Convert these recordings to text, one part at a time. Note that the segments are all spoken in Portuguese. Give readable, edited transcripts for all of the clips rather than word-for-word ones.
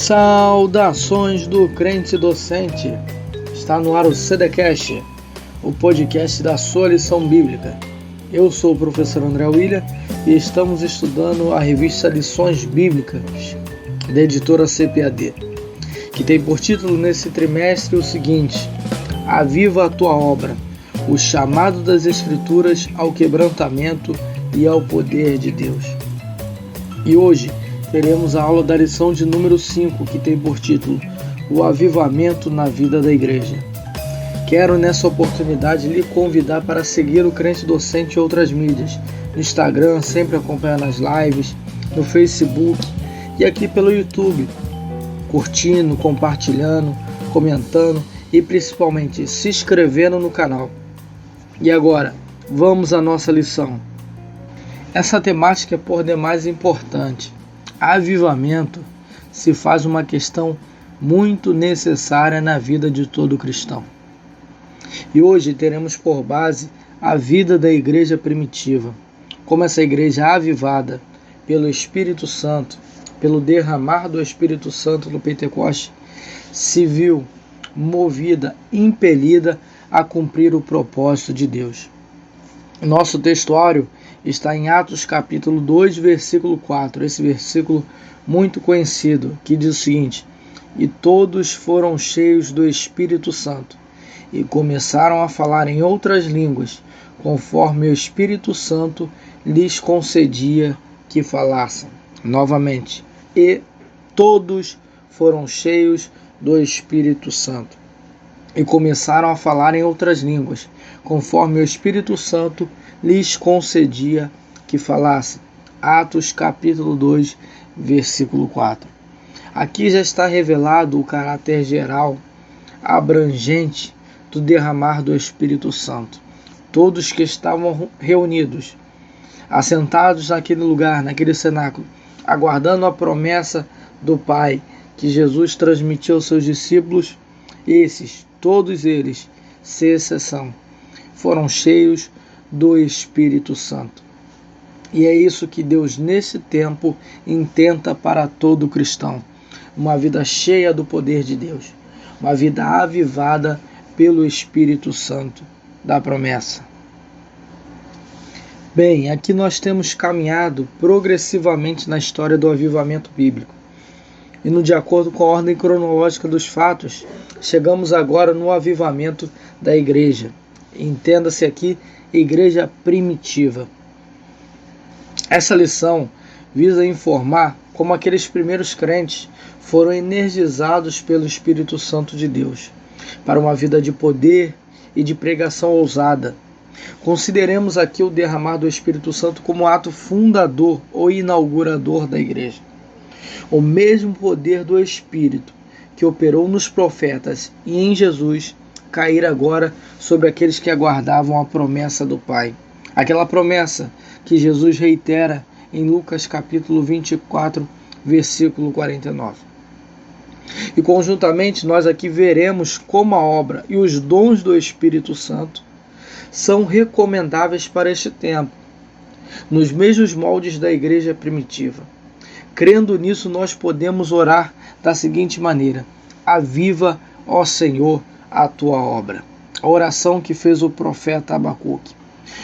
Saudações do crente docente, está no ar o CDCast, o podcast da sua lição bíblica. Eu sou o professor André William e estamos estudando a revista Lições Bíblicas, da editora CPAD, que tem por título nesse trimestre o seguinte: Aviva a tua obra, o chamado das Escrituras ao quebrantamento e ao poder de Deus. E hoje teremos a aula da lição de número 5, que tem por título O Avivamento na Vida da Igreja. Quero nessa oportunidade lhe convidar para seguir o Crente Docente em outras mídias, no Instagram, sempre acompanhando as lives, no Facebook e aqui pelo YouTube, curtindo, compartilhando, comentando e principalmente se inscrevendo no canal. E agora, vamos à nossa lição. Essa temática é por demais importante. Avivamento se faz uma questão muito necessária na vida de todo cristão. E hoje teremos por base a vida da igreja primitiva, como essa igreja avivada pelo Espírito Santo, pelo derramar do Espírito Santo no Pentecoste, se viu movida, impelida a cumprir o propósito de Deus. Nosso textuário está em Atos capítulo 2, versículo 4, esse versículo muito conhecido, que diz o seguinte: E todos foram cheios do Espírito Santo, e começaram a falar em outras línguas, conforme o Espírito Santo lhes concedia que falassem. Novamente, e todos foram cheios do Espírito Santo, e começaram a falar em outras línguas, conforme o Espírito Santo lhes concedia que falassem. Atos capítulo 2, versículo 4. Aqui já está revelado o caráter geral, abrangente do derramar do Espírito Santo. Todos que estavam reunidos, assentados naquele lugar, naquele cenáculo, aguardando a promessa do Pai que Jesus transmitiu aos seus discípulos, todos eles, sem exceção, foram cheios do Espírito Santo. E é isso que Deus nesse tempo intenta para todo cristão: uma vida cheia do poder de Deus, uma vida avivada pelo Espírito Santo da promessa. Bem, aqui nós temos caminhado progressivamente na história do avivamento bíblico. E de acordo com a ordem cronológica dos fatos, chegamos agora no avivamento da igreja. Entenda-se aqui, igreja primitiva. Essa lição visa informar como aqueles primeiros crentes foram energizados pelo Espírito Santo de Deus para uma vida de poder e de pregação ousada. Consideremos aqui o derramar do Espírito Santo como ato fundador ou inaugurador da igreja. O mesmo poder do Espírito que operou nos profetas e em Jesus cair agora sobre aqueles que aguardavam a promessa do Pai. Aquela promessa que Jesus reitera em Lucas capítulo 24, versículo 49. E conjuntamente nós aqui veremos como a obra e os dons do Espírito Santo são recomendáveis para este tempo, nos mesmos moldes da igreja primitiva. Crendo nisso, nós podemos orar da seguinte maneira: Aviva, ó Senhor, a tua obra. A oração que fez o profeta Abacuque.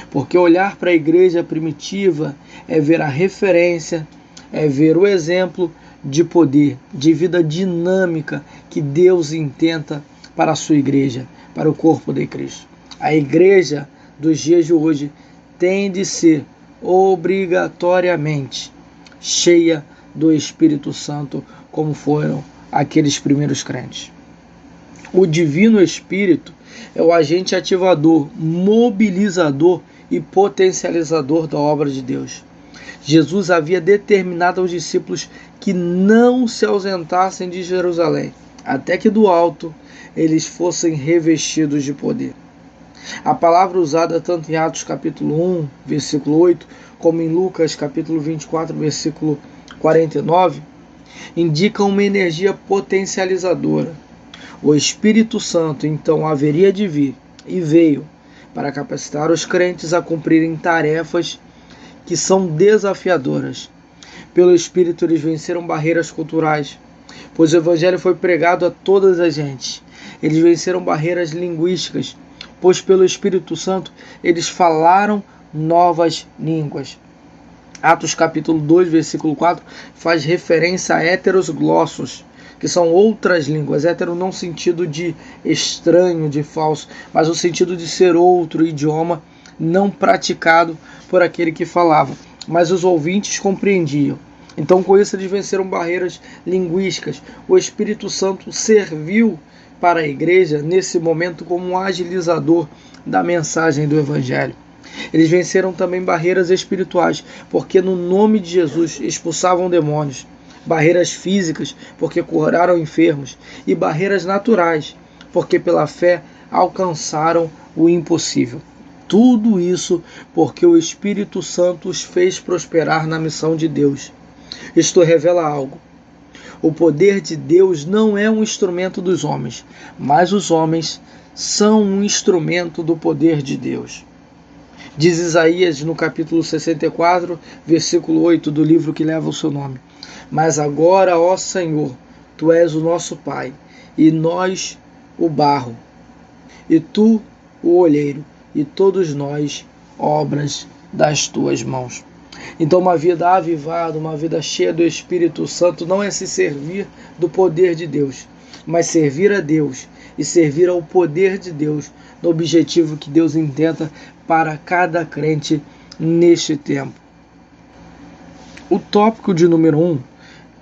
Porque olhar para a igreja primitiva é ver a referência, é ver o exemplo de poder, de vida dinâmica que Deus intenta para a sua igreja, para o corpo de Cristo. A igreja dos dias de hoje tem de ser obrigatoriamente cheia do Espírito Santo, como foram aqueles primeiros crentes. O Divino Espírito é o agente ativador, mobilizador e potencializador da obra de Deus. Jesus havia determinado aos discípulos que não se ausentassem de Jerusalém, até que do alto eles fossem revestidos de poder. A palavra usada tanto em Atos capítulo 1, versículo 8, como em Lucas capítulo 24, versículo 49, indica uma energia potencializadora. O Espírito Santo, então, haveria de vir, e veio, para capacitar os crentes a cumprirem tarefas que são desafiadoras. Pelo Espírito eles venceram barreiras culturais, pois o Evangelho foi pregado a todas as gentes. Eles venceram barreiras linguísticas, pois pelo Espírito Santo eles falaram novas línguas. Atos capítulo 2, versículo 4, faz referência a heteroglossos, que são outras línguas. Hétero não no sentido de estranho, de falso, mas no sentido de ser outro idioma não praticado por aquele que falava. Mas os ouvintes compreendiam. Então, com isso, eles venceram barreiras linguísticas. O Espírito Santo serviu para a igreja, nesse momento, como um agilizador da mensagem do Evangelho. Eles venceram também barreiras espirituais, porque no nome de Jesus expulsavam demônios. Barreiras físicas, porque curaram enfermos. E barreiras naturais, porque pela fé alcançaram o impossível. Tudo isso porque o Espírito Santo os fez prosperar na missão de Deus. Isto revela algo. O poder de Deus não é um instrumento dos homens, mas os homens são um instrumento do poder de Deus. Diz Isaías no capítulo 64, versículo 8 do livro que leva o seu nome. Mas agora, ó Senhor, Tu és o nosso Pai, e nós o barro, e Tu o olheiro, e todos nós obras das Tuas mãos. Então, uma vida avivada, uma vida cheia do Espírito Santo não é se servir do poder de Deus, mas servir a Deus e servir ao poder de Deus no objetivo que Deus intenta para cada crente neste tempo. O tópico de número 1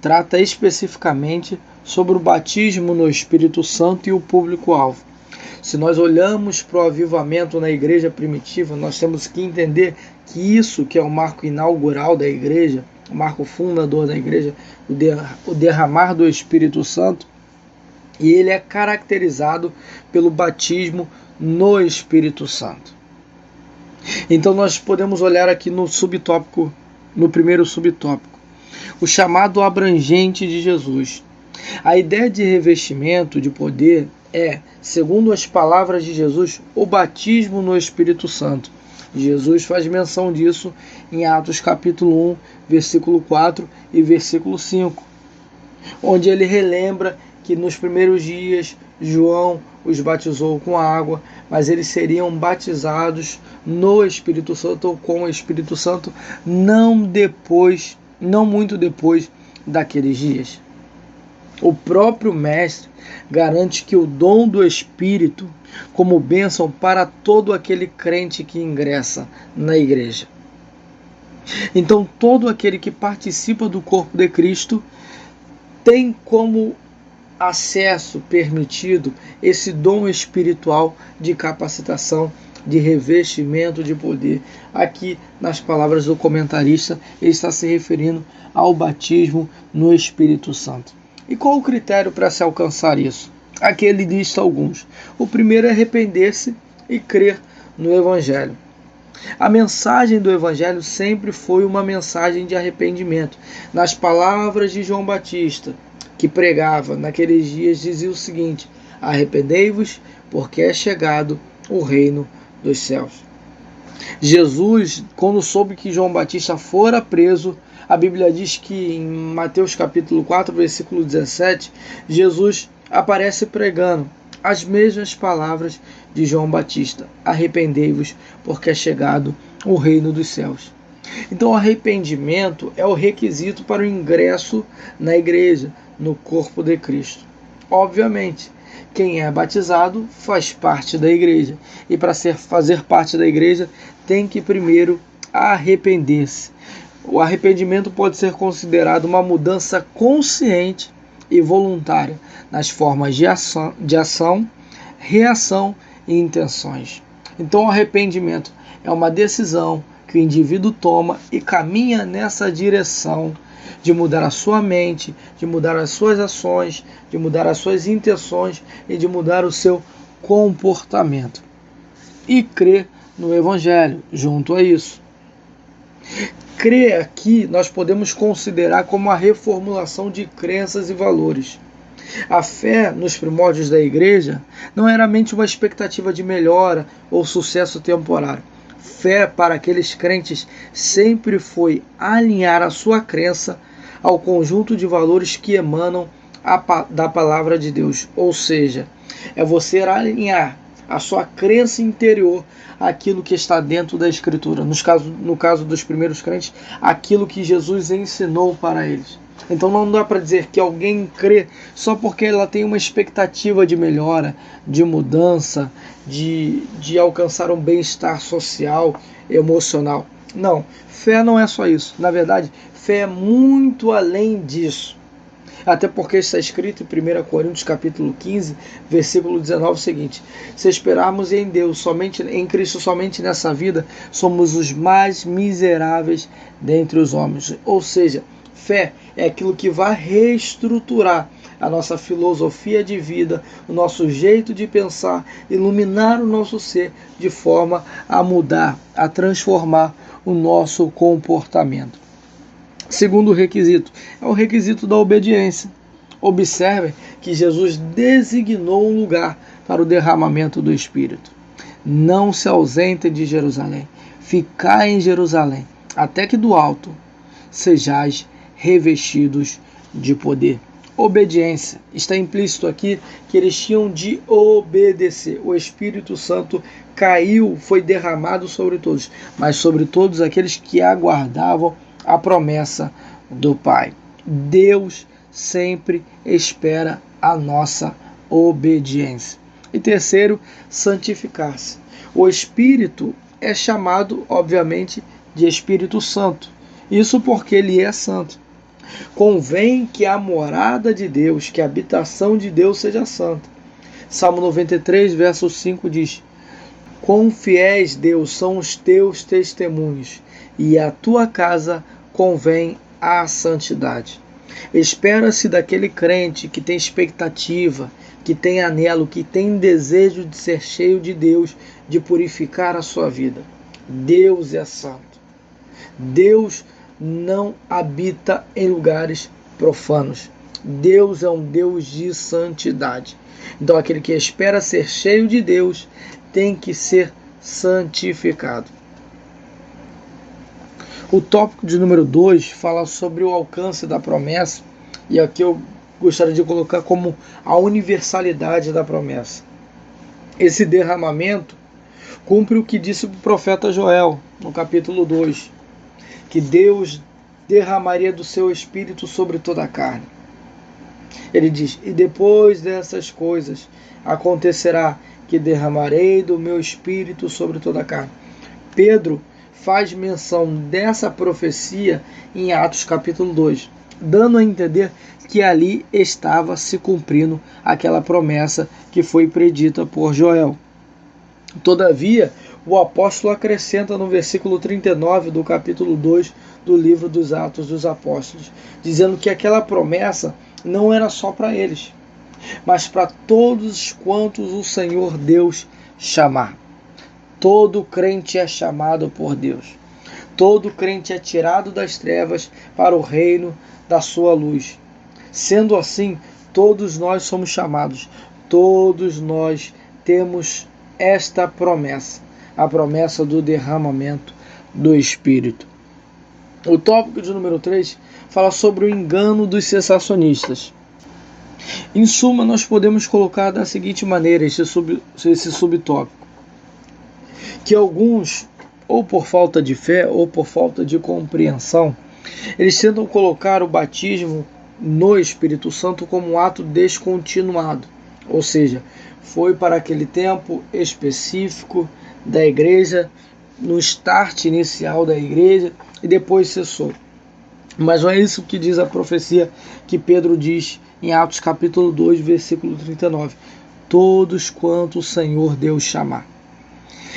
trata especificamente sobre o batismo no Espírito Santo e o público-alvo. Se nós olhamos para o avivamento na igreja primitiva, nós temos que entender que isso que é o marco inaugural da igreja, o marco fundador da igreja, o derramar do Espírito Santo, e ele é caracterizado pelo batismo no Espírito Santo. Então nós podemos olhar aqui no subtópico, no primeiro subtópico, o chamado abrangente de Jesus. A ideia de revestimento de poder é, segundo as palavras de Jesus, o batismo no Espírito Santo. Jesus faz menção disso em Atos capítulo 1, versículo 4 e versículo 5, onde ele relembra que nos primeiros dias João os batizou com água, mas eles seriam batizados no Espírito Santo ou com o Espírito Santo não muito depois daqueles dias. O próprio Mestre garante que o dom do Espírito como bênção para todo aquele crente que ingressa na igreja. Então, todo aquele que participa do corpo de Cristo tem como acesso permitido esse dom espiritual de capacitação, de revestimento de poder. Aqui, nas palavras do comentarista, ele está se referindo ao batismo no Espírito Santo. E qual o critério para se alcançar isso? Aqui ele lista alguns. O primeiro é arrepender-se e crer no Evangelho. A mensagem do Evangelho sempre foi uma mensagem de arrependimento. Nas palavras de João Batista, que pregava naqueles dias, dizia o seguinte: arrependei-vos, porque é chegado o reino dos céus. Jesus, quando soube que João Batista fora preso, a Bíblia diz que em Mateus capítulo 4, versículo 17, Jesus aparece pregando as mesmas palavras de João Batista: arrependei-vos, porque é chegado o reino dos céus. Então, o arrependimento é o requisito para o ingresso na igreja, no corpo de Cristo. Obviamente, quem é batizado faz parte da igreja, e para fazer parte da igreja tem que primeiro arrepender-se. O arrependimento pode ser considerado uma mudança consciente e voluntária nas formas de ação, reação e intenções. Então, o arrependimento é uma decisão que o indivíduo toma e caminha nessa direção de mudar a sua mente, de mudar as suas ações, de mudar as suas intenções e de mudar o seu comportamento. E crer no Evangelho junto a isso. Crer aqui nós podemos considerar como a reformulação de crenças e valores. A fé nos primórdios da igreja não era mente uma expectativa de melhora ou sucesso temporário. Fé para aqueles crentes sempre foi alinhar a sua crença ao conjunto de valores que emanam da palavra de Deus, ou seja, é você alinhar a sua crença interior àquilo que está dentro da Escritura. No caso dos primeiros crentes, aquilo que Jesus ensinou para eles. Então não dá para dizer que alguém crê só porque ela tem uma expectativa de melhora, de mudança, de alcançar um bem-estar social, emocional. Não, fé não é só isso. Na verdade, fé é muito além disso. Até porque está escrito em 1 Coríntios capítulo 15, versículo 19, o seguinte: se esperarmos em Deus, em Cristo somente nessa vida, somos os mais miseráveis dentre os homens. Ou seja, fé é aquilo que vai reestruturar a nossa filosofia de vida, o nosso jeito de pensar, iluminar o nosso ser de forma a mudar, a transformar o nosso comportamento. Segundo requisito, é o requisito da obediência. Observe que Jesus designou um lugar para o derramamento do Espírito. Não se ausentem de Jerusalém, ficai em Jerusalém, até que do alto sejais revestidos de poder. Obediência. Está implícito aqui que eles tinham de obedecer. O Espírito Santo caiu, foi derramado sobre todos, mas sobre todos aqueles que aguardavam a promessa do Pai. Deus sempre espera a nossa obediência. E terceiro, santificar-se. O Espírito é chamado, obviamente, de Espírito Santo. Isso porque ele é santo. Convém que a morada de Deus, que a habitação de Deus seja santa. Salmo 93, verso 5 diz: quão fiéis, Deus, são os teus testemunhos, e a tua casa convém a santidade. Espera-se daquele crente que tem expectativa, que tem anelo, que tem desejo de ser cheio de Deus, de purificar a sua vida. Deus é santo. Deus não habita em lugares profanos. Deus é um Deus de santidade. Então aquele que espera ser cheio de Deus tem que ser santificado. O tópico de número 2 fala sobre o alcance da promessa, e aqui eu gostaria de colocar como a universalidade da promessa. Esse derramamento cumpre o que disse o profeta Joel, no capítulo 2, que Deus derramaria do seu Espírito sobre toda a carne. Ele diz: e depois dessas coisas acontecerá que derramarei do meu Espírito sobre toda a carne. Pedro faz menção dessa profecia em Atos capítulo 2, dando a entender que ali estava se cumprindo aquela promessa que foi predita por Joel. Todavia, o apóstolo acrescenta no versículo 39 do capítulo 2 do livro dos Atos dos Apóstolos, dizendo que aquela promessa não era só para eles, mas para todos quantos o Senhor Deus chamar. Todo crente é chamado por Deus. Todo crente é tirado das trevas para o reino da sua luz. Sendo assim, todos nós somos chamados. Todos nós temos esta promessa, a promessa do derramamento do Espírito. O tópico de número 3 fala sobre o engano dos cessacionistas. Em suma, nós podemos colocar da seguinte maneira esse subtópico: que alguns, ou por falta de fé, ou por falta de compreensão, eles tentam colocar o batismo no Espírito Santo como um ato descontinuado, ou seja, foi para aquele tempo específico da igreja, no start inicial da igreja, e depois cessou. Mas não é isso que diz a profecia que Pedro diz em Atos capítulo 2, versículo 39. Todos quanto o Senhor Deus chamar.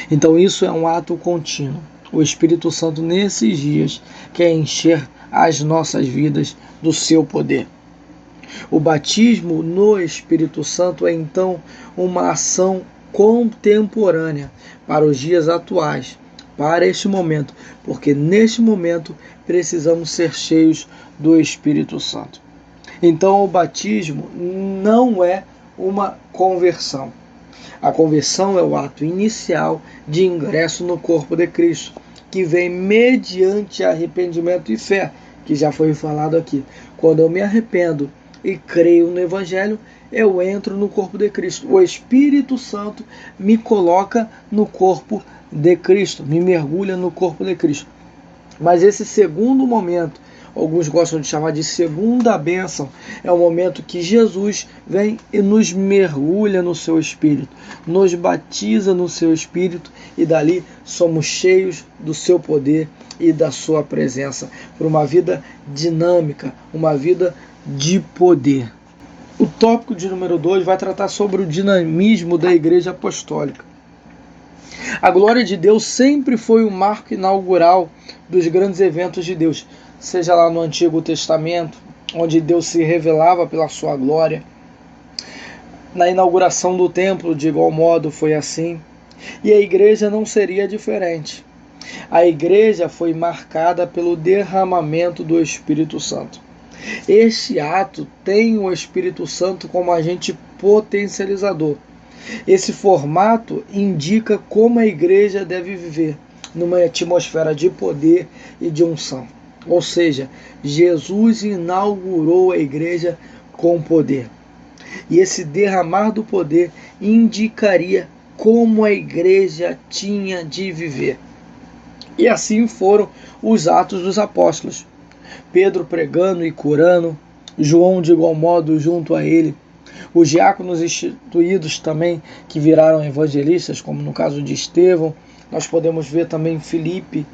Então isso é um ato contínuo. O Espírito Santo nesses dias quer encher as nossas vidas do seu poder. O batismo no Espírito Santo é então uma ação contemporânea para os dias atuais, para este momento, porque neste momento precisamos ser cheios do Espírito Santo. Então o batismo não é uma conversão. A conversão é o ato inicial de ingresso no corpo de Cristo, que vem mediante arrependimento e fé, que já foi falado aqui. Quando eu me arrependo, e creio no Evangelho, eu entro no corpo de Cristo. O Espírito Santo me coloca no corpo de Cristo, me mergulha no corpo de Cristo. Mas esse segundo momento, alguns gostam de chamar de segunda bênção, é o momento que Jesus vem e nos mergulha no seu Espírito, nos batiza no seu Espírito e dali somos cheios do seu poder e da sua presença, por uma vida dinâmica, uma vida de poder. O tópico de número 2 vai tratar sobre o dinamismo da Igreja Apostólica. A glória de Deus sempre foi o marco inaugural dos grandes eventos de Deus, seja lá no Antigo Testamento, onde Deus se revelava pela sua glória. Na inauguração do templo, de igual modo, foi assim. E a igreja não seria diferente. A igreja foi marcada pelo derramamento do Espírito Santo. Este ato tem o Espírito Santo como agente potencializador. Esse formato indica como a igreja deve viver numa atmosfera de poder e de unção. Ou seja, Jesus inaugurou a igreja com poder. E esse derramar do poder indicaria como a igreja tinha de viver. E assim foram os Atos dos Apóstolos. Pedro pregando e curando, João de igual modo junto a ele, os diáconos instituídos também que viraram evangelistas, como no caso de Estevão. Nós podemos ver também Filipe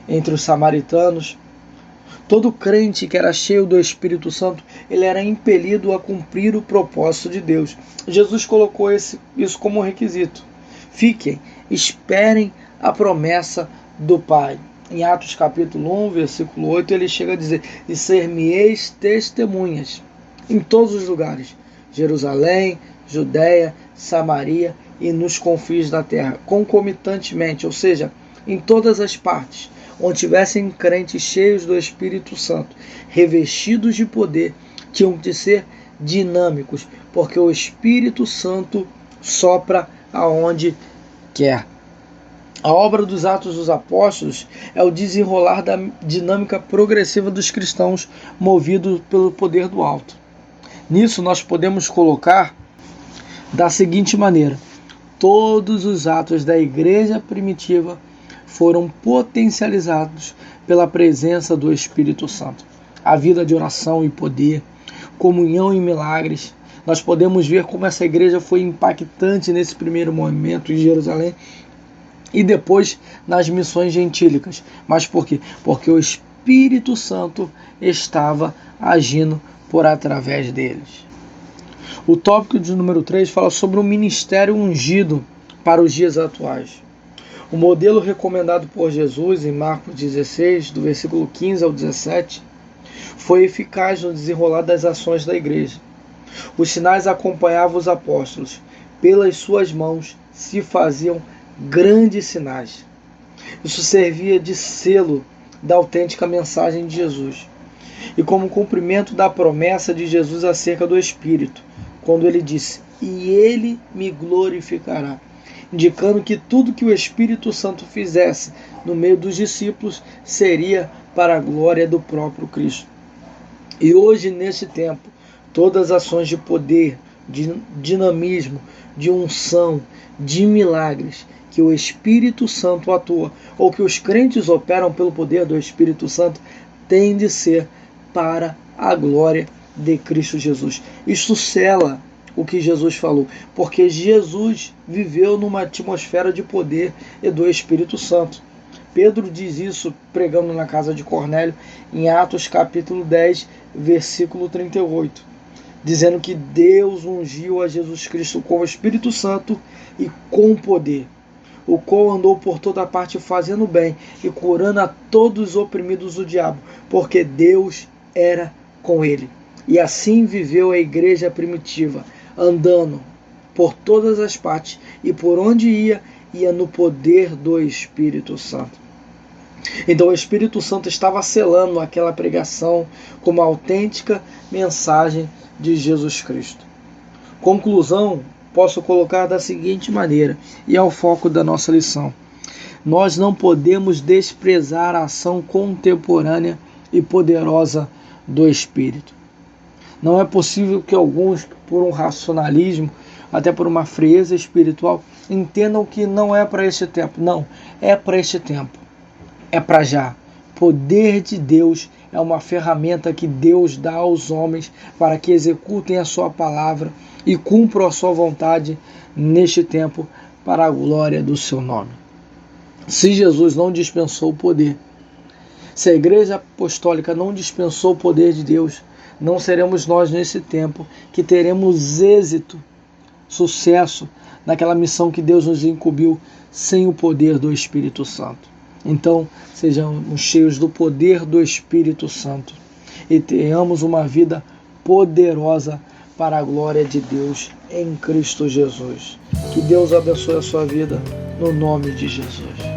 entre os samaritanos. Todo crente que era cheio do Espírito Santo, ele era impelido a cumprir o propósito de Deus. Jesus colocou isso como requisito. Fiquem, esperem a promessa do Pai. Em Atos capítulo 1, versículo 8, ele chega a dizer: e ser-me-eis testemunhas em todos os lugares, Jerusalém, Judéia, Samaria e nos confins da terra, concomitantemente, ou seja, em todas as partes, onde tivessem crentes cheios do Espírito Santo, revestidos de poder, tinham de ser dinâmicos, porque o Espírito Santo sopra aonde quer. A obra dos Atos dos Apóstolos é o desenrolar da dinâmica progressiva dos cristãos movidos pelo poder do alto. Nisso nós podemos colocar da seguinte maneira: todos os atos da igreja primitiva foram potencializados pela presença do Espírito Santo. A vida de oração e poder, comunhão e milagres. Nós podemos ver como essa igreja foi impactante nesse primeiro momento em Jerusalém e depois nas missões gentílicas. Mas por quê? Porque o Espírito Santo estava agindo por através deles. O tópico de número 3 fala sobre o ministério ungido para os dias atuais. O modelo recomendado por Jesus em Marcos 16, do versículo 15 ao 17, foi eficaz no desenrolar das ações da igreja. Os sinais acompanhavam os apóstolos. Pelas suas mãos se faziam grandes sinais. Isso servia de selo da autêntica mensagem de Jesus. E como cumprimento da promessa de Jesus acerca do Espírito, quando ele disse: e ele me glorificará, indicando que tudo que o Espírito Santo fizesse no meio dos discípulos seria para a glória do próprio Cristo. E hoje, nesse tempo, todas as ações de poder, de dinamismo, de unção, de milagres, que o Espírito Santo atua, ou que os crentes operam pelo poder do Espírito Santo, tem de ser para a glória de Cristo Jesus. Isto sela o que Jesus falou, porque Jesus viveu numa atmosfera de poder e do Espírito Santo. Pedro diz isso pregando na casa de Cornélio em Atos capítulo 10, versículo 38, dizendo que Deus ungiu a Jesus Cristo com o Espírito Santo e com poder, o qual andou por toda parte fazendo bem e curando a todos os oprimidos do diabo, porque Deus era com ele. E assim viveu a igreja primitiva, andando por todas as partes e por onde ia no poder do Espírito Santo. Então o Espírito Santo estava selando aquela pregação como a autêntica mensagem de Jesus Cristo. Conclusão, posso colocar da seguinte maneira, e é o foco da nossa lição: nós não podemos desprezar a ação contemporânea e poderosa do Espírito. Não é possível que alguns, por um racionalismo, até por uma frieza espiritual, entendam que não é para este tempo. Não, é para este tempo. É para já. Poder de Deus é uma ferramenta que Deus dá aos homens para que executem a sua palavra e cumpram a sua vontade neste tempo para a glória do seu nome. Se Jesus não dispensou o poder, se a Igreja Apostólica não dispensou o poder de Deus, não seremos nós nesse tempo que teremos êxito, sucesso naquela missão que Deus nos incumbiu sem o poder do Espírito Santo. Então, sejamos cheios do poder do Espírito Santo e tenhamos uma vida poderosa para a glória de Deus em Cristo Jesus. Que Deus abençoe a sua vida no nome de Jesus.